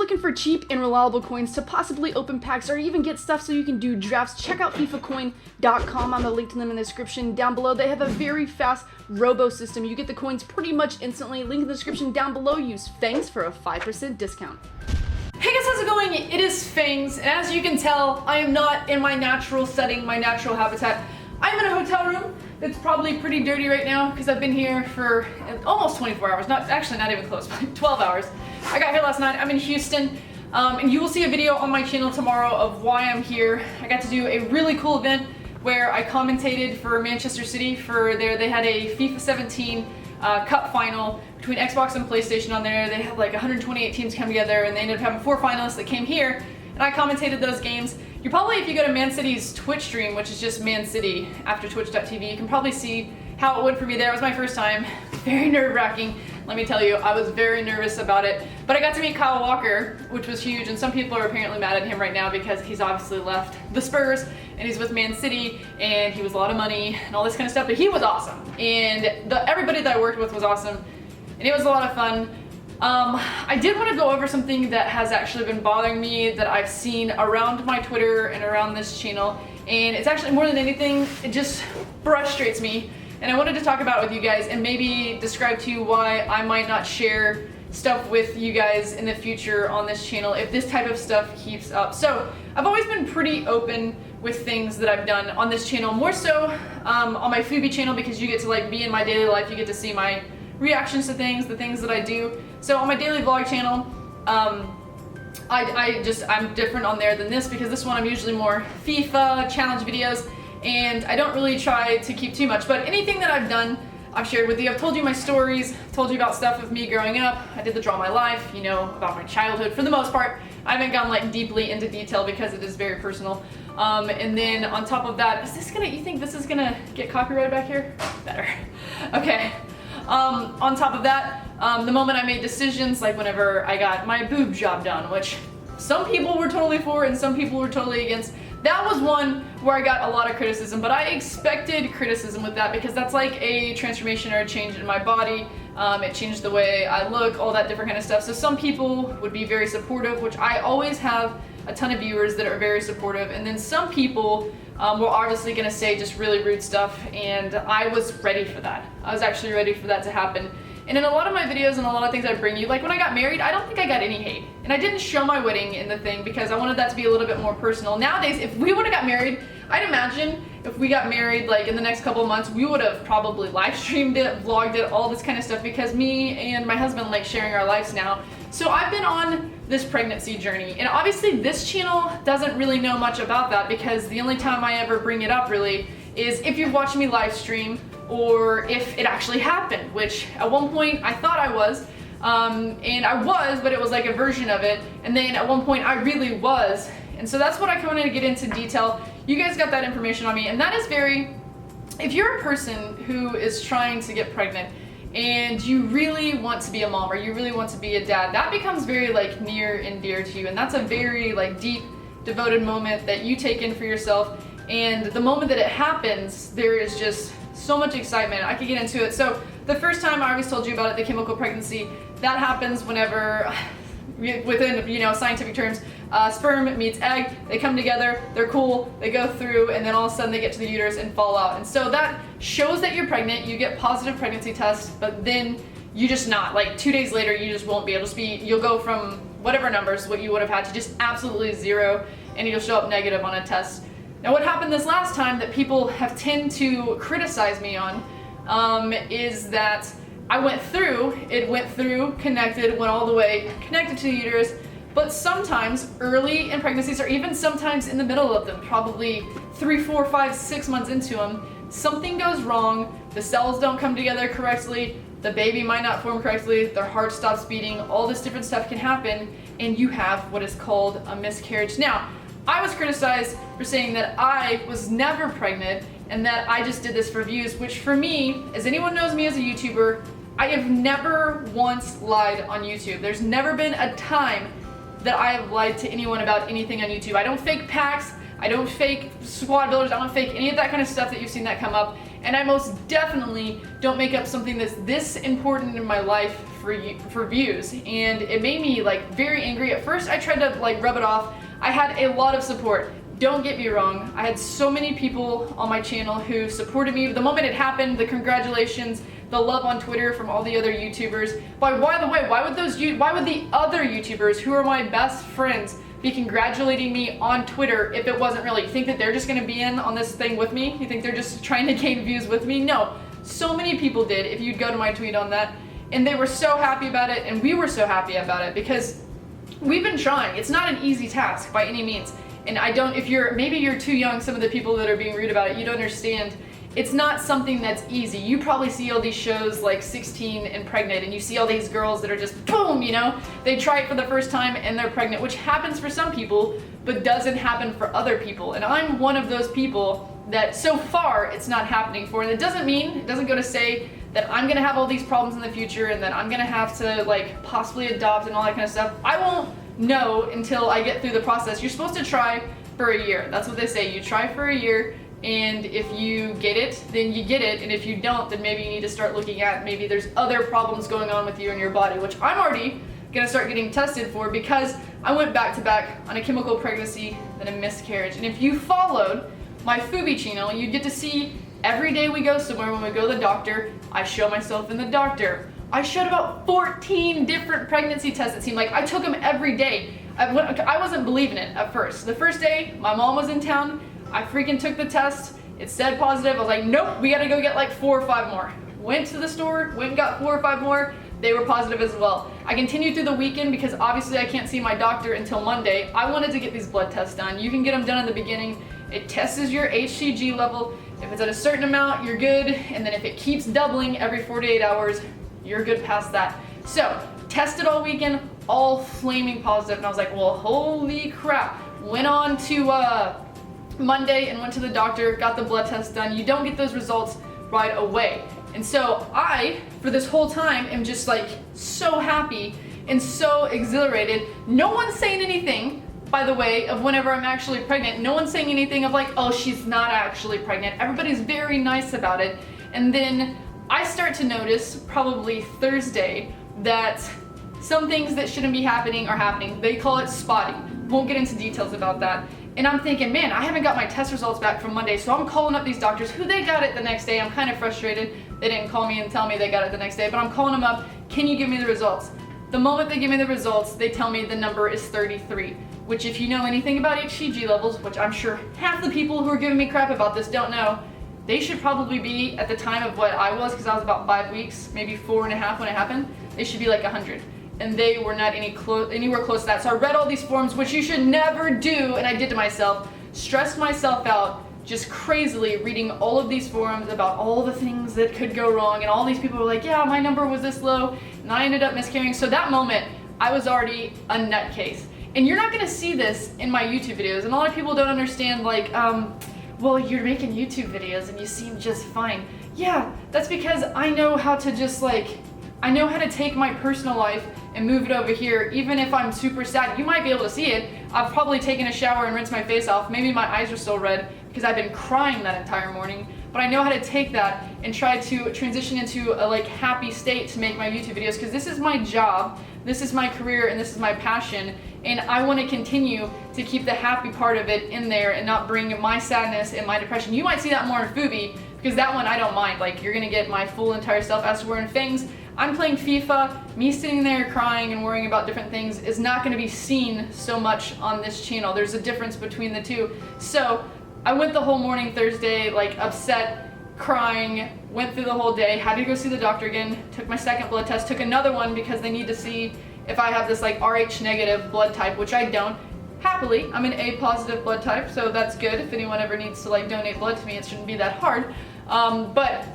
looking for cheap and reliable coins to possibly open packs or even get stuff so you can do drafts, check out FIFAcoin.com. I'm gonna link to them in the description down below. They have a very fast robo system. You get the coins pretty much instantly. Link in the description down below. Use FANGS for a 5% discount. Hey guys, how's it going? It is Fangs, and as you can tell, I am not in my natural setting, my natural habitat. I'm in a hotel room that's probably pretty dirty right now because I've been here for almost 24 hours, not even close, but 12 hours. I got here last night. I'm in Houston, and you will see a video on my channel tomorrow of why I'm here. I got to do a really cool event where I commentated for Manchester City they had a FIFA 17 Cup final between Xbox and PlayStation on there. They had like 128 teams come together, and they ended up having 4 finalists that came here, and I commentated those games. You probably, if you go to Man City's Twitch stream, which is just Man City after twitch.tv, you can probably see how it went for me there. It was my first time. Very nerve-wracking. Let me tell you, I was very nervous about it. But I got to meet Kyle Walker, which was huge, and some people are apparently mad at him right now because he's obviously left the Spurs and he's with Man City, and he was a lot of money and all this kind of stuff, but he was awesome. And everybody that I worked with was awesome, and it was a lot of fun. I did want to go over something that has actually been bothering me that I've seen around my Twitter and around this channel, and it's actually more than anything, it just frustrates me. And I wanted to talk about it with you guys and maybe describe to you why I might not share stuff with you guys in the future on this channel if this type of stuff keeps up. So I've always been pretty open with things that I've done on this channel, more so on my FUTDRAFT channel, because you get to like be in my daily life, you get to see my reactions to things, the things that I do. So on my daily vlog channel, I'm different on there than this, because this one I'm usually more FIFA challenge videos, and I don't really try to keep too much, but anything that I've done, I've shared with you. I've told you my stories, told you about stuff with me growing up. I did the Draw My Life, you know, about my childhood for the most part. I haven't gone like deeply into detail because it is very personal. And then on top of that, you think this is gonna get copyrighted back here? Better. Okay. On top of that, the moment I made decisions, like whenever I got my boob job done, which some people were totally for and some people were totally against, that was one where I got a lot of criticism, but I expected criticism with that because that's like a transformation or a change in my body. It changed the way I look, all that different kind of stuff. So some people would be very supportive, which I always have a ton of viewers that are very supportive, and then some people were obviously going to say just really rude stuff, and I was ready for that. I was actually ready for that to happen. And in a lot of my videos and a lot of things I bring you, like when I got married, I don't think I got any hate. And I didn't show my wedding in the thing because I wanted that to be a little bit more personal. Nowadays, if we would have got married, I'd imagine if we got married like in the next couple of months, we would have probably live streamed it, vlogged it, all this kind of stuff, because me and my husband like sharing our lives now. So I've been on this pregnancy journey, and obviously this channel doesn't really know much about that, because the only time I ever bring it up really is if you're watching me live stream, or if it actually happened, which at one point I thought I was, and I was, but it was like a version of it, and then at one point I really was, and so that's what I wanted to get into detail. You guys got that information on me, and that is if you're a person who is trying to get pregnant and you really want to be a mom or you really want to be a dad, that becomes very like near and dear to you, and that's a very like deep, devoted moment that you take in for yourself. And the moment that it happens, there is just so much excitement. I could get into it. So the first time I always told you about it, the chemical pregnancy, that happens whenever, within, you know, scientific terms, sperm meets egg, they come together, they're cool, they go through, and then all of a sudden they get to the uterus and fall out. And so that shows that you're pregnant, you get positive pregnancy tests, but then you just not, like 2 days later, you just won't be able to speak. You'll go from whatever numbers, what you would have had, to just absolutely 0, and you'll show up negative on a test. Now what happened this last time that people have tend to criticize me on is that I went through, connected, went all the way, connected to the uterus, but sometimes early in pregnancies, or even sometimes in the middle of them, probably 3, 4, 5, 6 months into them, something goes wrong, the cells don't come together correctly, the baby might not form correctly, their heart stops beating, all this different stuff can happen, and you have what is called a miscarriage. Now, I was criticized for saying that I was never pregnant and that I just did this for views, which for me, as anyone knows me as a YouTuber, I have never once lied on YouTube. There's never been a time that I have lied to anyone about anything on YouTube. I don't fake packs, I don't fake squad builders, I don't fake any of that kind of stuff that you've seen that come up. And I most definitely don't make up something that's this important in my life for views. And it made me like very angry. At first I tried to like rub it off. I had a lot of support. Don't get me wrong, I had so many people on my channel who supported me. The moment it happened, the congratulations, the love on Twitter from all the other YouTubers. By the way, why would the other YouTubers who are my best friends be congratulating me on Twitter if it wasn't really? You think that they're just gonna be in on this thing with me? You think they're just trying to gain views with me? No, so many people did, if you'd go to my tweet on that, and they were so happy about it, and we were so happy about it, because we've been trying. It's not an easy task by any means. And maybe you're too young, some of the people that are being rude about it, you don't understand. It's not something that's easy. You probably see all these shows like 16 and Pregnant, and you see all these girls that are just boom, you know? They try it for the first time and they're pregnant, which happens for some people, but doesn't happen for other people. And I'm one of those people that so far it's not happening for. And it doesn't go to say that I'm gonna have all these problems in the future and that I'm gonna have to like possibly adopt and all that kind of stuff. I won't know until I get through the process. You're supposed to try for a year. That's what they say. You try for a year, and if you get it, then you get it, and if you don't, then maybe you need to start looking at maybe there's other problems going on with you and your body, which I'm already gonna start getting tested for, because I went back to back on a chemical pregnancy and a miscarriage. And if you followed my FUTDRAFT channel, you get to see every day we go somewhere, when we go to the doctor, I show myself in the doctor. I showed about 14 different pregnancy tests, it seemed like. I took them every day. I wasn't believing it at first. The first day, my mom was in town, I freaking took the test, it said positive, I was like, nope, we gotta go get like 4 or 5 more. Went to the store, went and got 4 or 5 more, they were positive as well. I continued through the weekend because obviously I can't see my doctor until Monday. I wanted to get these blood tests done. You can get them done in the beginning. It tests your HCG level. If it's at a certain amount, you're good, and then if it keeps doubling every 48 hours, you're good past that. So, tested all weekend, all flaming positive, and I was like, well, holy crap. Went on to Monday and went to the doctor, got the blood test done. You don't get those results right away. And so I, for this whole time, am just like so happy and so exhilarated. No one's saying anything, by the way, of whenever I'm actually pregnant. No one's saying anything of like, oh, she's not actually pregnant. Everybody's very nice about it. And then I start to notice, probably Thursday, that some things that shouldn't be happening are happening. They call it spotting. Won't get into details about that. And I'm thinking, man, I haven't got my test results back from Monday, so I'm calling up these doctors who they got it the next day. I'm kind of frustrated. They didn't call me and tell me they got it the next day, but I'm calling them up. Can you give me the results? The moment they give me the results, they tell me the number is 33, which if you know anything about HCG levels, which I'm sure half the people who are giving me crap about this don't know, they should probably be at the time of what I was, because I was about 5 weeks, maybe 4.5 when it happened, they should be like 100. And they were not anywhere close to that. So I read all these forms, which you should never do, and I did to myself, stressed myself out, just crazily reading all of these forums about all the things that could go wrong, and all these people were like, yeah, my number was this low, and I ended up miscarrying. So that moment, I was already a nutcase. And you're not gonna see this in my YouTube videos, and a lot of people don't understand, like, well, you're making YouTube videos and you seem just fine. Yeah, that's because I know how to just like, I know how to take my personal life and move it over here, even if I'm super sad. You might be able to see it. I've probably taken a shower and rinsed my face off. Maybe my eyes are still red because I've been crying that entire morning. But I know how to take that and try to transition into a like happy state to make my YouTube videos, because this is my job, this is my career, and this is my passion. And I want to continue to keep the happy part of it in there and not bring my sadness and my depression. You might see that more in FUTDRAFT, because that one I don't mind. Like, you're gonna get my full entire self. As to wearing fangs, I'm playing FIFA, me sitting there crying and worrying about different things is not gonna be seen so much on this channel. There's a difference between the two. So I went the whole morning Thursday, like upset, crying, went through the whole day, had to go see the doctor again, took my second blood test, took another one because they need to see if I have this like Rh negative blood type, which I don't. Happily, I'm an A positive blood type, so that's good. If anyone ever needs to like donate blood to me, it shouldn't be that hard. But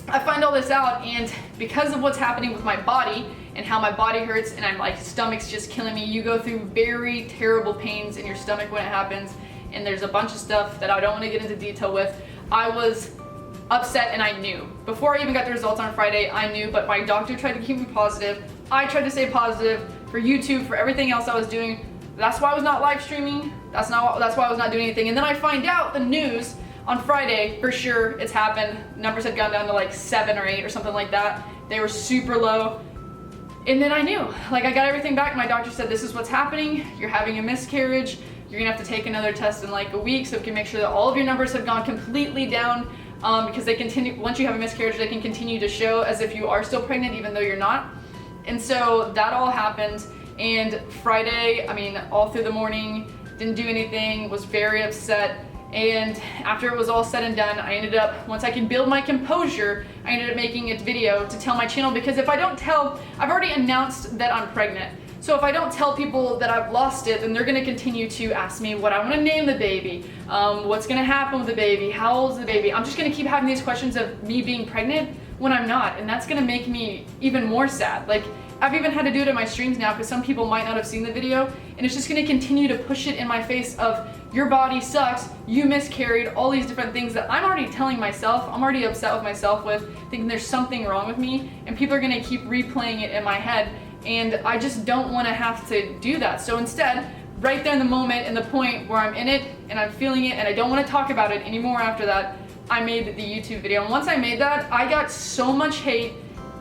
I find all this out, and because of what's happening with my body and how my body hurts, and I'm like, stomach's just killing me. You go through very terrible pains in your stomach when it happens, and there's a bunch of stuff that I don't want to get into detail with. I was upset, and I knew. Before I even got the results on Friday, I knew, but my doctor tried to keep me positive. I tried to stay positive for YouTube, for everything else I was doing. That's why I was not live streaming. That's why I was not doing anything. And then I find out the news On Friday, for sure, it's happened. Numbers had gone down to like 7 or 8 or something like that. They were super low. And then I knew, like I got everything back. My doctor said, this is what's happening. You're having a miscarriage. You're gonna have to take another test in like a week so we can make sure that all of your numbers have gone completely down, because they continue, once you have a miscarriage, they can continue to show as if you are still pregnant even though you're not. And so that all happened. And Friday, I mean, all through the morning, didn't do anything, was very upset. And after it was all said and done, I ended up, once I could build my composure, I ended up making a video to tell my channel, because if I don't tell, I've already announced that I'm pregnant. So if I don't tell people that I've lost it, then they're gonna continue to ask me what I wanna name the baby, what's gonna happen with the baby, how old is the baby. I'm just gonna keep having these questions of me being pregnant when I'm not, and that's gonna make me even more sad. Like, I've even had to do it in my streams now because some people might not have seen the video, and it's just gonna continue to push it in my face of your body sucks, you miscarried, all these different things that I'm already telling myself, I'm already upset with myself with, thinking there's something wrong with me, and people are gonna keep replaying it in my head, and I just don't wanna have to do that. So instead, right there in the moment, in the point where I'm in it, and I'm feeling it, and I don't wanna talk about it anymore after that, I made the YouTube video. And once I made that, I got so much hate,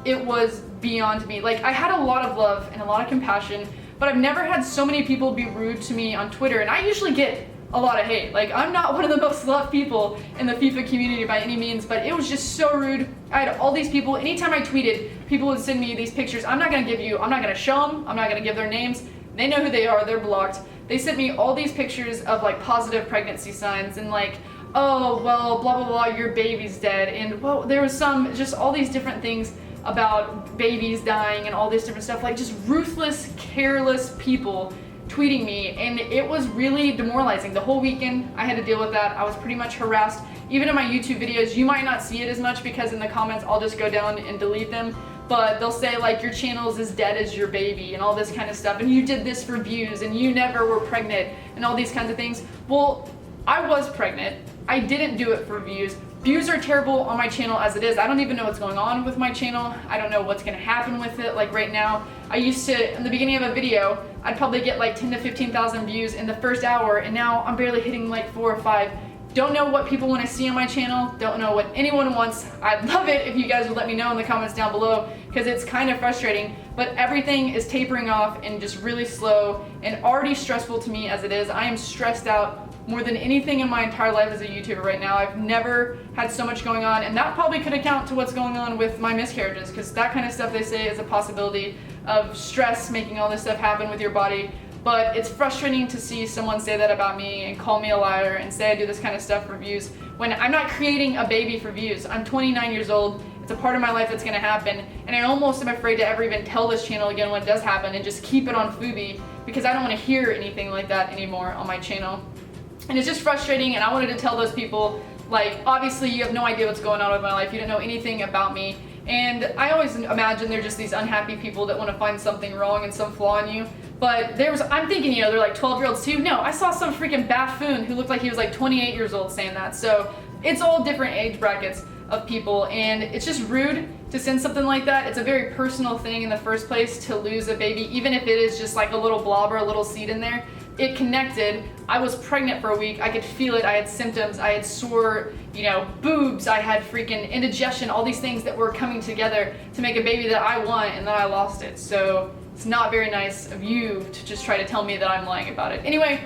it was beyond me. Like, I had a lot of love and a lot of compassion, but I've never had so many people be rude to me on Twitter, and I usually get a lot of hate. Like, I'm not one of the most loved people in the FIFA community by any means, but it was just so rude. I had all these people, anytime I tweeted, people would send me these pictures. I'm not gonna show them, I'm not gonna give their names. They know who they are, they're blocked. They sent me all these pictures of like positive pregnancy signs and like, oh, well, blah, blah, blah, your baby's dead. And well, there was some, just all these different things about babies dying and all this different stuff, like just ruthless, careless people tweeting me, and it was really demoralizing. The whole weekend I had to deal with that. I was pretty much harassed. Even in my YouTube videos, you might not see it as much because in the comments I'll just go down and delete them, but they'll say like your channel's as dead as your baby and all this kind of stuff, and you did this for views and you never were pregnant and all these kinds of things. Well, I was pregnant. I didn't do it for views. Views are terrible on my channel as it is. I don't even know what's going on with my channel. I don't know what's gonna happen with it. Like right now, I used to, in the beginning of a video, I'd probably get like 10 to 15,000 views in the first hour, and now I'm barely hitting like 4 or 5. Don't know what people want to see on my channel. Don't know what anyone wants. I'd love it if you guys would let me know in the comments down below, because it's kind of frustrating, but everything is tapering off and just really slow and already stressful to me as it is. I am stressed out more than anything in my entire life as a YouTuber right now. I've never had so much going on, and that probably could account to what's going on with my miscarriages, because that kind of stuff they say is a possibility of stress making all this stuff happen with your body. But it's frustrating to see someone say that about me and call me a liar and say I do this kind of stuff for views when I'm not creating a baby for views. I'm 29 years old. It's a part of my life that's gonna happen, and I almost am afraid to ever even tell this channel again when it does happen and just keep it on Fubi, because I don't want to hear anything like that anymore on my channel. And it's just frustrating, and I wanted to tell those people, like, obviously you have no idea what's going on with my life, you don't know anything about me, and I always imagine they're just these unhappy people that want to find something wrong and some flaw in you. But I'm thinking, you know, they're like 12-year-olds too. No, I saw some freaking buffoon who looked like he was like 28 years old saying that. So it's all different age brackets of people, and it's just rude to send something like that. It's a very personal thing in the first place to lose a baby, even if it is just like a little blob or a little seed in there. It connected. I was pregnant for a week. I could feel it. I had symptoms. I had sore, you know, boobs. I had freaking indigestion, all these things that were coming together to make a baby that I want, and then I lost it. So it's not very nice of you to just try to tell me that I'm lying about it. Anyway,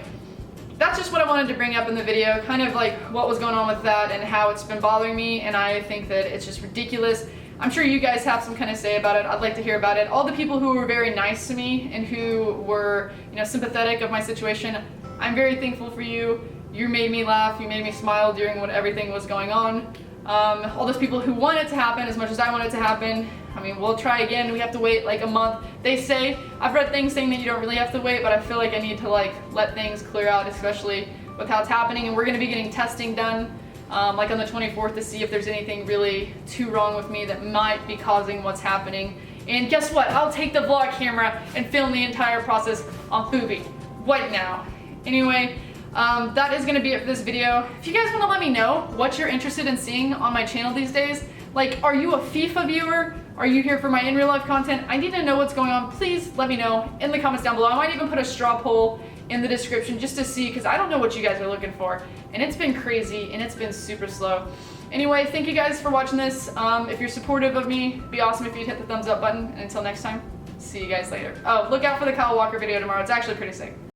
that's just what I wanted to bring up in the video, kind of like what was going on with that and how it's been bothering me, and I think that it's just ridiculous. I'm sure you guys have some kind of say about it. I'd like to hear about it. All the people who were very nice to me and who were, you know, sympathetic of my situation, I'm very thankful for you. You made me laugh, you made me smile during when everything was going on. All those people who want it to happen as much as I want it to happen, I mean, we'll try again. We have to wait like a month. They say, I've read things saying that you don't really have to wait, but I feel like I need to like let things clear out, especially with how it's happening. And we're gonna be getting testing done like on the 24th to see if there's anything really too wrong with me that might be causing what's happening. And guess what? I'll take the vlog camera and film the entire process on Fubi right now. Anyway, that is gonna be it for this video. If you guys wanna let me know what you're interested in seeing on my channel these days, like, are you a FIFA viewer? Are you here for my in real life content? I need to know what's going on. Please let me know in the comments down below. I might even put a straw poll in the description just to see, because I don't know what you guys are looking for, and it's been crazy and it's been super slow. Anyway, thank you guys for watching this. If you're supportive of me, it'd be awesome if you'd hit the thumbs up button, and until next time, see you guys later. Oh, look out for the Kyle Walker video tomorrow. It's actually pretty sick.